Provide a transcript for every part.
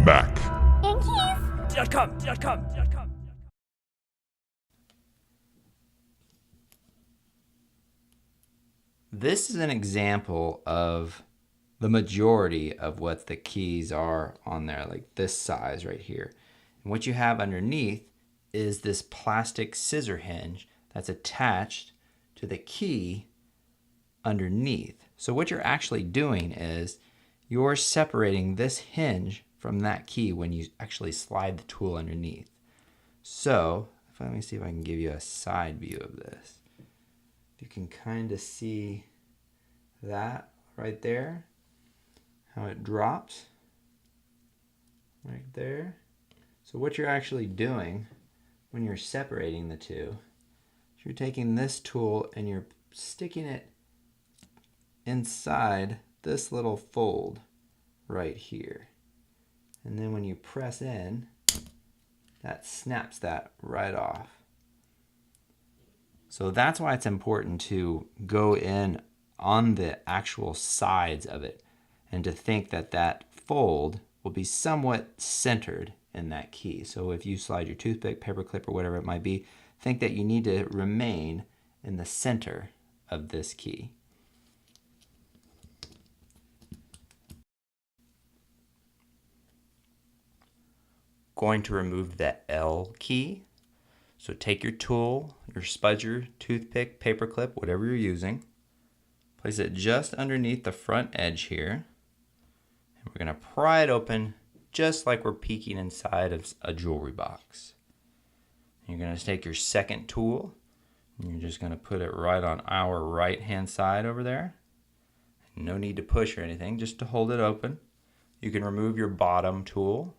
Mac. This is an example of the majority of what the keys are on there, like this size right here. And what you have underneath is this plastic scissor hinge that's attached to the key underneath. So what you're actually doing is you're separating this hinge from that key when you actually slide the tool underneath. So let me see if I can give you a side view of this. You can kind of see that right there, how it drops right there. So what you're actually doing when you're separating the two, you're taking this tool and you're sticking it inside this little fold right here. And then when you press in, that snaps that right off. So that's why it's important to go in on the actual sides of it and to think that that fold will be somewhat centered in that key. So if you slide your toothpick, paperclip, or whatever it might be, think that you need to remain in the center of this key. Going to remove the L key. So take your tool, your spudger, toothpick, paperclip, whatever you're using. Place it just underneath the front edge here. And we're going to pry it open just like we're peeking inside of a jewelry box. You're going to take your second tool and you're just going to put it right on our right hand side over there. No need to push or anything, just to hold it open. You can remove your bottom tool.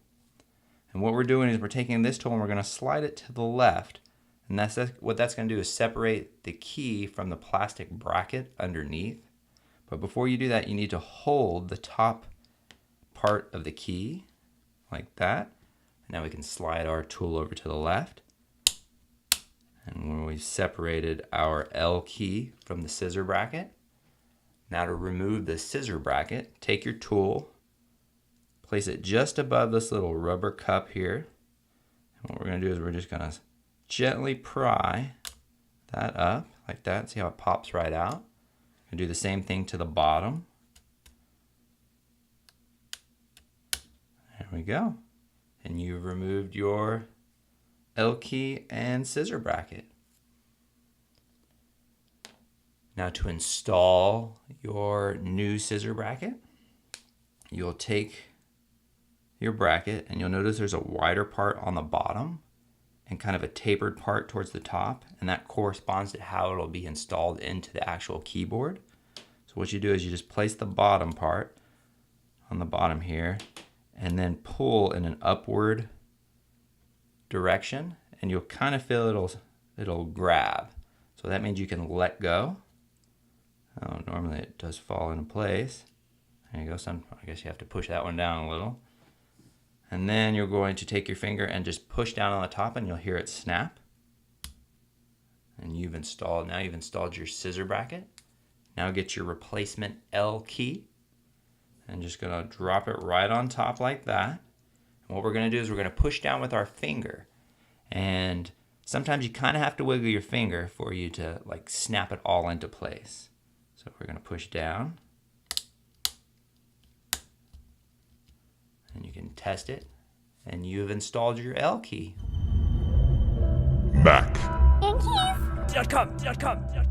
And what we're doing is we're taking this tool and we're going to slide it to the left. And what that's going to do is separate the key from the plastic bracket underneath. But before you do that, you need to hold the top part of the key like that. Now we can slide our tool over to the left. And when we've separated our L key from the scissor bracket, now to remove the scissor bracket, take your tool, place it just above this little rubber cup here. And what we're going to do is we're just going to gently pry that up like that. See how it pops right out? And do the same thing to the bottom. There we go. And you've removed your L key and scissor bracket. Now to install your new scissor bracket, you'll take your bracket and you'll notice there's a wider part on the bottom and kind of a tapered part towards the top, and that corresponds to how it'll be installed into the actual keyboard. So what you do is you just place the bottom part on the bottom here and then pull in an upward direction, and you'll kind of feel it'll grab. So that means you can let go. Oh, normally it does fall into place. There you go. I guess you have to push that one down a little. And then you're going to take your finger and just push down on the top and you'll hear it snap. And now you've installed your scissor bracket. Now get your replacement L key and just gonna drop it right on top like that. And what we're gonna do is we're gonna push down with our finger. And sometimes you kind of have to wiggle your finger for you to like snap it all into place. So we're gonna push down. And you can test it, and you've installed your L key. Mac. Thank you.